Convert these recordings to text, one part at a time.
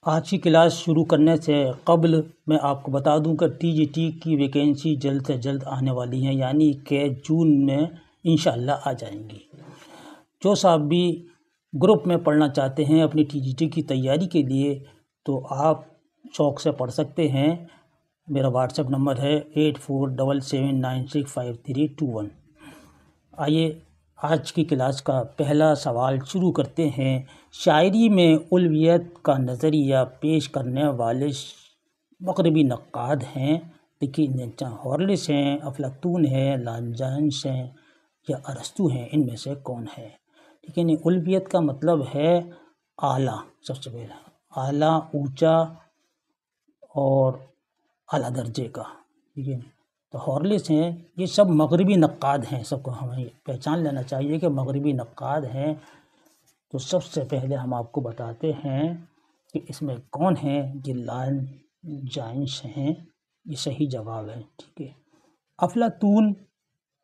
آج کی کلاس شروع کرنے سے قبل میں آپ کو بتا دوں کہ ٹی جی ٹی کی ویکینسی جلد سے جلد آنے والی ہیں، یعنی کہ جون میں انشاءاللہ آ جائیں گی۔ جو صاحب بھی گروپ میں پڑھنا چاہتے ہیں اپنی ٹی جی ٹی کی تیاری کے لیے تو آپ شوق سے پڑھ سکتے ہیں۔ میرا واٹس ایپ نمبر ہے 8477965321۔ آئیے آج کی کلاس کا پہلا سوال شروع کرتے ہیں۔ شاعری میں الویت کا نظریہ پیش کرنے والے مغربی نقاد ہیں، دیکھیے ہارلس ہیں، افلاطون ہیں، لانجانس ہیں یا ارسطو ہیں، ان میں سے کون ہے؟ ٹھیک ہے نا۔ الویت کا مطلب ہے اعلیٰ، سب سے پہلا اعلیٰ، اونچا اور اعلیٰ درجے کا، ٹھیک ہے نا۔ تو ہارلس ہیں، یہ سب مغربی نقاد ہیں، سب کو ہمیں پہچان لینا چاہیے کہ مغربی نقاد ہیں۔ تو سب سے پہلے ہم آپ کو بتاتے ہیں کہ اس میں کون ہیں؟ یہ لانجانس ہیں، یہ صحیح جواب ہے، ٹھیک ہے۔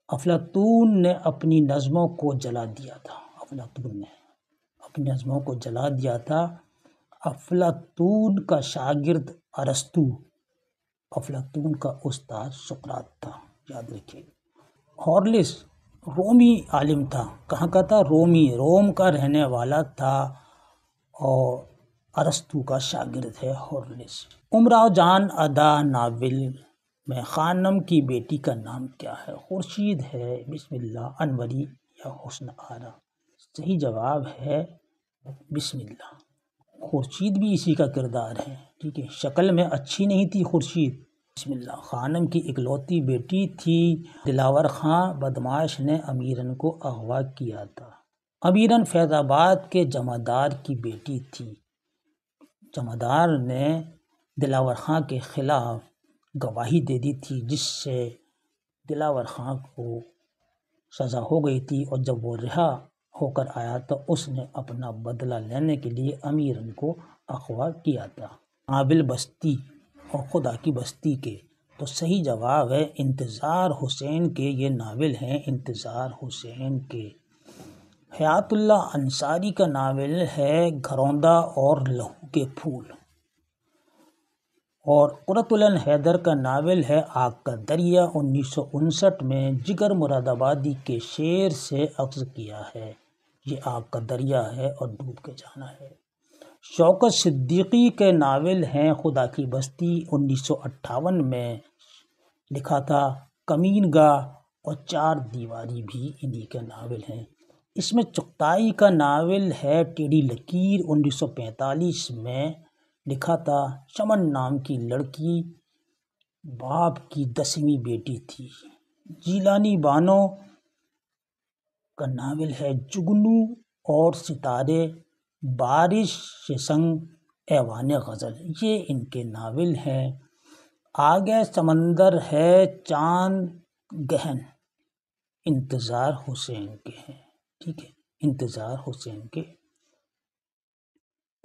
افلاطون نے اپنی نظموں کو جلا دیا تھا، افلاطون نے اپنی نظموں کو جلا دیا تھا۔ افلاطون کا شاگرد ارسطو، افلاطون کا استاد سقراط تھا، یاد رکھیے۔ ہارلس رومی عالم تھا، کہاں کا تھا؟ روم کا رہنے والا تھا اور ارسطو کا شاگرد ہے ہارلس۔ امراؤ جان ادا ناول میں خانم کی بیٹی کا نام کیا ہے؟ خورشید ہے، بسم اللہ، انوری یا حسن آرا؟ صحیح جواب ہے بسم اللہ۔ خورشید بھی اسی کا کردار ہے، ٹھیک ہے۔ شکل میں اچھی نہیں تھی خورشید، بسم اللہ۔ خانم کی اکلوتی بیٹی تھی۔ دلاور خاں بدمعاش نے امیرن کو اغوا کیا تھا۔ امیرن فیض آباد کے جمعدار کی بیٹی تھی۔ جمعدار نے دلاور خاں کے خلاف گواہی دے دی تھی، جس سے دلاور خاں کو سزا ہو گئی تھی، اور جب وہ رہا ہو کر آیا تو اس نے اپنا بدلہ لینے کے لیے امیرن کو اغوا کیا تھا۔ ناول بستی اور خدا کی بستی کے، تو صحیح جواب ہے انتظار حسین کے، یہ ناول ہیں انتظار حسین کے۔ حیات اللہ انصاری کا ناول ہے گھروندہ اور لہو کے پھول، اور قرۃ العین حیدر کا ناول ہے آگ کا دریا۔ 1959 میں جگر مراد آبادی کے شعر سے اخذ کیا ہے، یہ آگ کا دریا ہے اور ڈوب کے جانا ہے۔ شوکت صدیقی کے ناول ہیں خدا کی بستی، 1958 میں لکھا تھا۔ کمین گاہ اور چار دیواری بھی انہی کے ناول ہیں۔ اس میں چغتائی کا ناول ہے ٹیڑھی لکیر، 1945 میں لکھا تھا۔ چمن نام کی لڑکی باپ کی 10ویں بیٹی تھی۔ جیلانی بانو کا ناول ہے جگنو اور ستارے، بارش سے سنگ ایوان غزل، یہ ان کے ناول ہیں۔ آگے سمندر ہے چاند گہن، انتظار حسین کے ہیں، ٹھیک ہے، انتظار حسین کے۔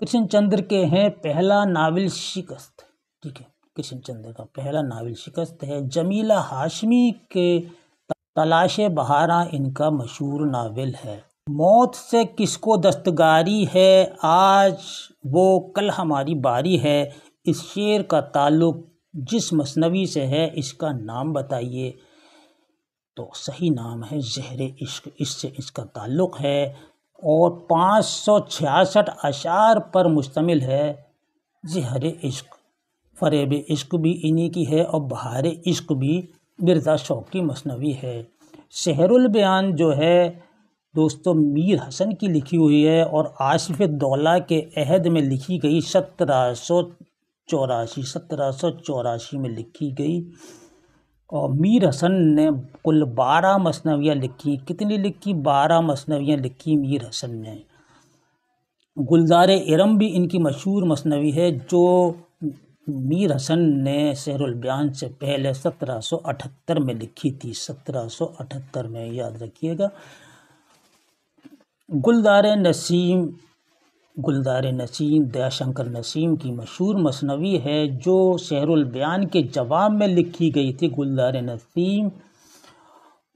کرشن چندر کے ہیں پہلا ناول شکست، ٹھیک ہے، کرشن چندر کا پہلا ناول شکست ہے۔ جمیلہ ہاشمی کے تلاش بہاراں ان کا مشہور ناول ہے۔ موت سے کس کو دستگاری ہے، آج وہ کل ہماری باری ہے، اس شعر کا تعلق جس مثنوی سے ہے اس کا نام بتائیے؟ تو صحیح نام ہے زہر عشق، اس سے اس کا تعلق ہے، اور 566 اشعار پر مشتمل ہے۔ زہر عشق، فریب عشق بھی انہی کی ہے، اور بہار عشق بھی مرزا شوق کی مثنوی ہے۔ سحر البیان جو ہے دوستو میر حسن کی لکھی ہوئی ہے، اور آصف الدولہ کے عہد میں لکھی گئی، 1784 میں لکھی گئی، اور میر حسن نے کل 12 مثنویاں لکھی۔ کتنی لکھی؟ 12 مثنویاں لکھی میر حسن نے۔ گلزار ارم بھی ان کی مشہور مثنوی ہے، جو میر حسن نے سحر البیان سے پہلے 1778 میں لکھی تھی، 1778 میں، یاد رکھیے گا۔ گلزار نسیم دیا شنکر نسیم کی مشہور مثنوی ہے، جو سحر البیان کے جواب میں لکھی گئی تھی، گلزار نسیم،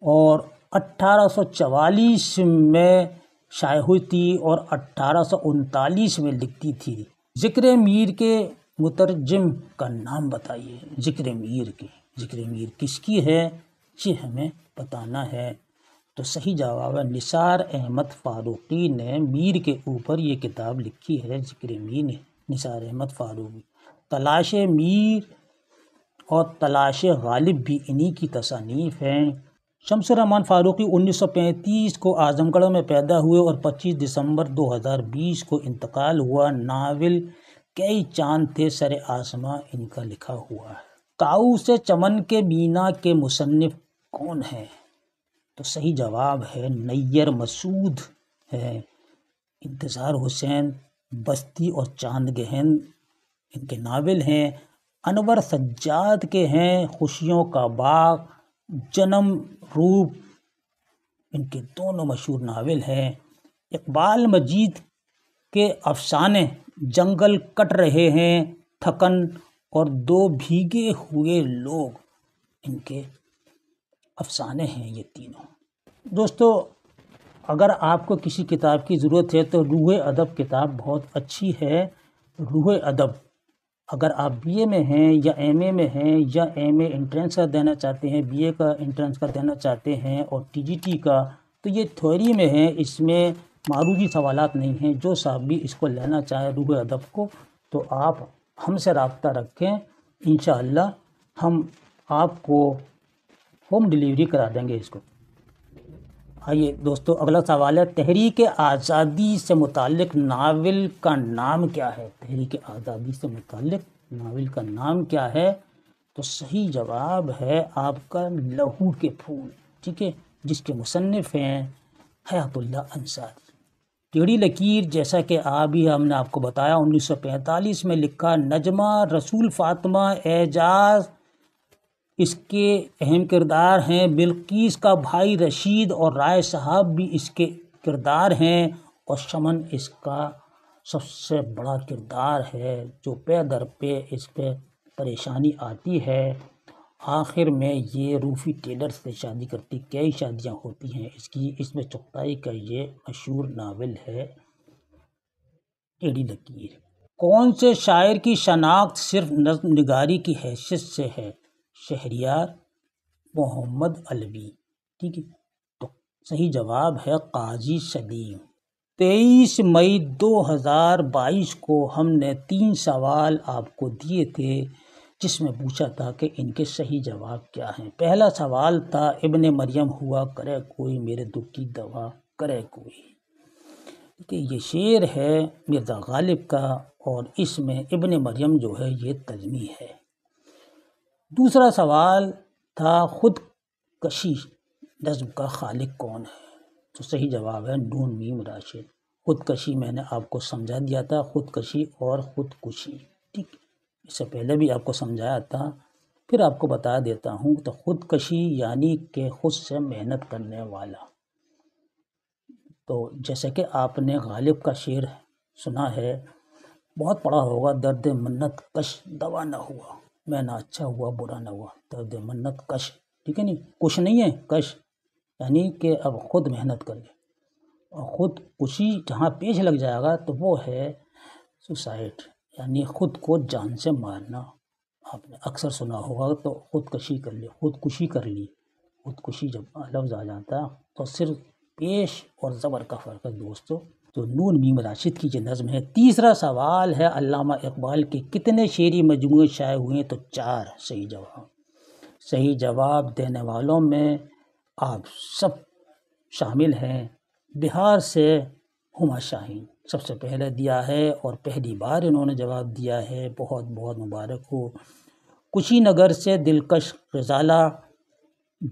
اور 1844 میں شائع ہوئی تھی اور 1839 میں لکھی تھی، ذکر میر کے مترجم کا نام بتائیے۔ ذکر میر کس کی ہے یہ ہمیں بتانا ہے۔ تو صحیح جواب ہے نثار احمد فاروقی نے میر کے اوپر یہ کتاب لکھی ہے، ذکر میر نے، نثار احمد فاروقی۔ تلاش میر اور تلاش غالب بھی انہی کی تصانیف ہیں۔ شمس الرحمن فاروقی 1935 کو اعظم گڑھ میں پیدا ہوئے اور 25 دسمبر 2020 کو انتقال ہوا۔ ناول کئی چاند تھے سر آسماں ان کا لکھا ہوا ہے۔ طاؤس چمن کے مینا کے مصنف کون ہیں؟ تو صحیح جواب ہے نیر مسعود ہے۔ انتظار حسین بستی اور چاند گہن ان کے ناول ہیں۔ انور سجاد کے ہیں خوشیوں کا باغ، جنم روپ ان کے دونوں مشہور ناول ہیں۔ اقبال مجید کے افسانے جنگل کٹ رہے ہیں، تھکن اور دو بھیگے ہوئے لوگ ان کے افسانے ہیں یہ تینوں۔ دوستو اگر آپ کو کسی کتاب کی ضرورت ہے تو روح ادب کتاب بہت اچھی ہے۔ روح ادب اگر آپ بی اے میں ہیں یا ایم اے میں ہیں یا ایم اے انٹرنس کا دینا چاہتے ہیں، بی اے کا انٹرنس کا دینا چاہتے ہیں اور ٹی جی ٹی کا، تو یہ تھیوری میں ہے، اس میں معروضی سوالات نہیں ہیں۔ جو صاحب بھی اس کو لینا چاہے روح ادب کو تو آپ ہم سے رابطہ رکھیں، انشاءاللہ ہم آپ کو ہوم ڈیلیوری کرا دیں گے اس کو۔ آئیے دوستو اگلا سوال ہے، تحریک آزادی سے متعلق ناول کا نام کیا ہے؟ تحریک آزادی سے متعلق ناول کا نام کیا ہے؟ تو صحیح جواب ہے آپ کا لہو کے پھول، ٹھیک ہے، جس کے مصنف ہیں حیات اللہ انصاری۔ ٹیڑھی لکیر جیسا کہ ہم نے آپ کو بتایا 1945 میں لکھا۔ نجمہ رسول فاطمہ اعجاز اس کے اہم کردار ہیں۔ بلقیس کا بھائی رشید اور رائے صاحب بھی اس کے کردار ہیں، اور شمن اس کا سب سے بڑا کردار ہے جو پے در پہ اس پہ پریشانی آتی ہے۔ آخر میں یہ روفی ٹیلر سے شادی کرتی، کئی شادیاں ہوتی ہیں اس میں چغتائی کا یہ مشہور ناول ہے ٹیڑھی لکیر۔ کون سے شاعر کی شناخت صرف نظم نگاری کی حیثیت سے ہے؟ شہریار محمد علوی، ٹھیک ہے۔ تو صحیح جواب ہے قاضی سلیم۔ 23 مئی 2022 کو ہم نے 3 سوال آپ کو دیے تھے جس میں پوچھا تھا کہ ان کے صحیح جواب کیا ہیں۔ پہلا سوال تھا ابن مریم ہوا کرے کوئی، میرے دکھ کی دوا کرے کوئی۔ کہ یہ شعر ہے مرزا غالب کا اور اس میں ابن مریم جو ہے یہ تجمیع ہے۔ دوسرا سوال تھا خود کشی نظم کا خالق کون ہے؟ تو صحیح جواب ہے نون میم راشد۔ خود کشی میں نے آپ کو سمجھا دیا تھا، خود کشی اور خودکشی، ٹھیک، اس سے پہلے بھی آپ کو سمجھایا تھا، پھر آپ کو بتا دیتا ہوں۔ تو خود کشی یعنی کہ خود سے محنت کرنے والا۔ تو جیسے کہ آپ نے غالب کا شعر سنا ہے، بہت پڑھا ہوگا، درد منت کش دوا نہ ہوا، میں نہ اچھا ہوا برا نہ ہوا، درد منت کش، ٹھیک ہے، نہیں کش نہیں ہے، کش یعنی کہ اب خود محنت کر لے، اور خود کشی جہاں پیش لگ جائے گا تو وہ ہے سوسائڈ، یعنی خود کو جان سے مارنا۔ آپ نے اکثر سنا ہوگا تو خود کشی کر لی، خود کشی کر لی، خود کشی جب لفظ آ جاتا تو صرف پیش اور زبر کا فرق ہے دوستو۔ تو نون میم راشد کی یہ نظم ہے۔ تیسرا سوال ہے علامہ اقبال کے کتنے شعری مجموعے شائع ہوئے ہیں؟ تو 4 صحیح جواب۔ صحیح جواب دینے والوں میں آپ سب شامل ہیں۔ بہار سے ہما شاہین سب سے پہلے دیا ہے اور پہلی بار انہوں نے جواب دیا ہے، بہت بہت مبارک ہو۔ کشی نگر سے دلکش غزالہ،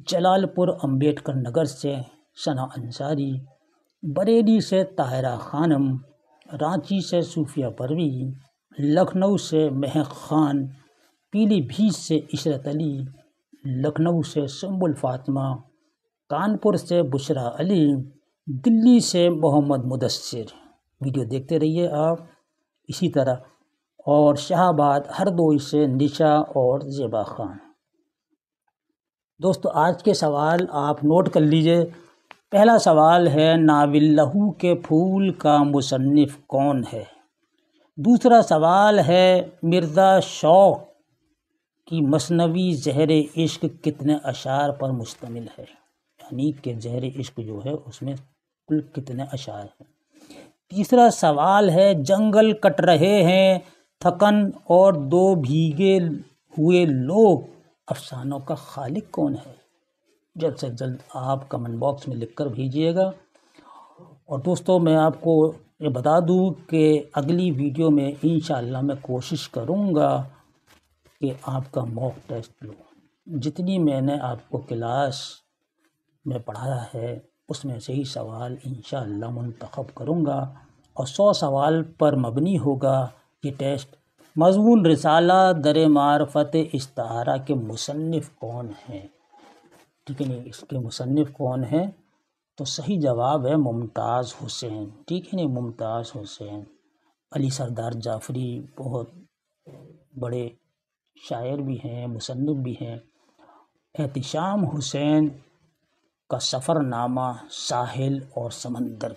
جلال پور امبیڈکر نگر سے ثنا انصاری، بریلی سے طاہرہ خانم، رانچی سے صوفیہ پروین، لکھنؤ سے مہک خان، پیلی بھیت سے عشرت علی، لکھنؤ سے سنبل فاطمہ، کانپور سے بشرا علی، دلی سے محمد مدثر۔ ویڈیو دیکھتے رہیے آپ اسی طرح، اور شاہ آباد ہردوئی سے نشا اور زیبا خان۔ دوستو آج کے سوال آپ نوٹ کر لیجئے۔ پہلا سوال ہے ناول لہو کے پھول کا مصنف کون ہے؟ دوسرا سوال ہے مرزا شوق کی مثنوی زہر عشق کتنے اشعار پر مشتمل ہے، یعنی کہ زہر عشق جو ہے اس میں کل کتنے اشعار ہیں۔ تیسرا سوال ہے جنگل کٹ رہے ہیں تھکن اور دو بھیگے ہوئے لوگ افسانوں کا خالق کون ہے؟ جلد سے جلد آپ کمنٹ باکس میں لکھ کر بھیجیے گا۔ اور دوستو میں آپ کو یہ بتا دوں کہ اگلی ویڈیو میں انشاءاللہ میں کوشش کروں گا کہ آپ کا موک ٹیسٹ لوں۔ جتنی میں نے آپ کو کلاس میں پڑھایا ہے اس میں سے ہی سوال انشاءاللہ منتخب کروں گا اور 100 سوال پر مبنی ہوگا یہ ٹیسٹ۔ مضمون رسالہ در معرفت استعارہ کے مصنف کون ہیں؟ ٹھیک ہے نہیں، اس کے مصنف کون ہیں؟ تو صحیح جواب ہے ممتاز حسین۔ ٹھیک ہے نہیں، ممتاز حسین۔ علی سردار جعفری بہت بڑے شاعر بھی ہیں، مصنف بھی ہیں۔ احتشام حسین کا سفر نامہ ساحل اور سمندر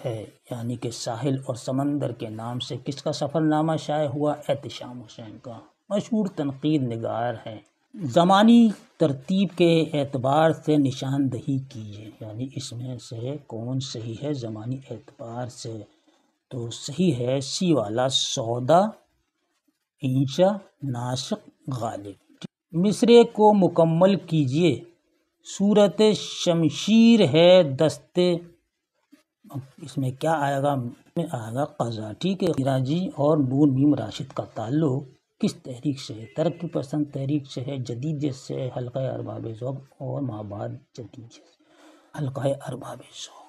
ہے، یعنی کہ ساحل اور سمندر کے نام سے کس کا سفر نامہ شائع ہوا؟ احتشام حسین کا۔ مشہور تنقید نگار ہے۔ زمانی ترتیب کے اعتبار سے نشاندہی کیجیے، یعنی اس میں سے کون صحیح ہے زمانی اعتبار سے؟ تو صحیح ہے سی والا، سودا، اینچا، ناسق، غالب۔ مصرعے کو مکمل کیجیے۔ صورت شمشیر ہے دستے، اس میں کیا آئے گا؟ آئے گا قضا۔ ٹھیک ہے، راجی اور نون میم راشد کا تعلق کس تحریک سے ہے؟ ترقی پسند تحریک سے ہے، جدیدیت سے، حلقہ ارباب ذوق اور مابعد جدیدیت۔ حلقہ ارباب ذوق۔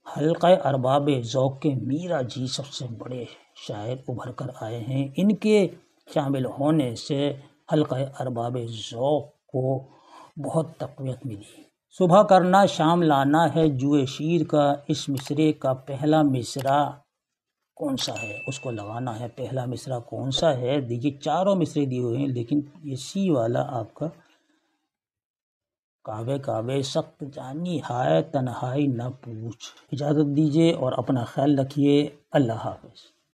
حلقہ ارباب ذوق کے میرا جی سب سے بڑے شاعر ابھر کر آئے ہیں۔ ان کے شامل ہونے سے حلقہ ارباب ذوق کو بہت تقویت ملی۔ صبح کرنا شام لانا ہے جوئے شیر کا، اس مصرعے کا پہلا مصرع کون سا ہے؟ اس کو لگانا ہے۔ پہلا مصرع کون سا ہے؟ دیکھیے چاروں مصرعے دیے ہوئے ہیں لیکن یہ سی والا آپ کا، کعبے کعبے سخت جانی ہائے تنہائی نہ پوچھ۔ اجازت دیجیے اور اپنا خیال رکھیے۔ اللہ حافظ۔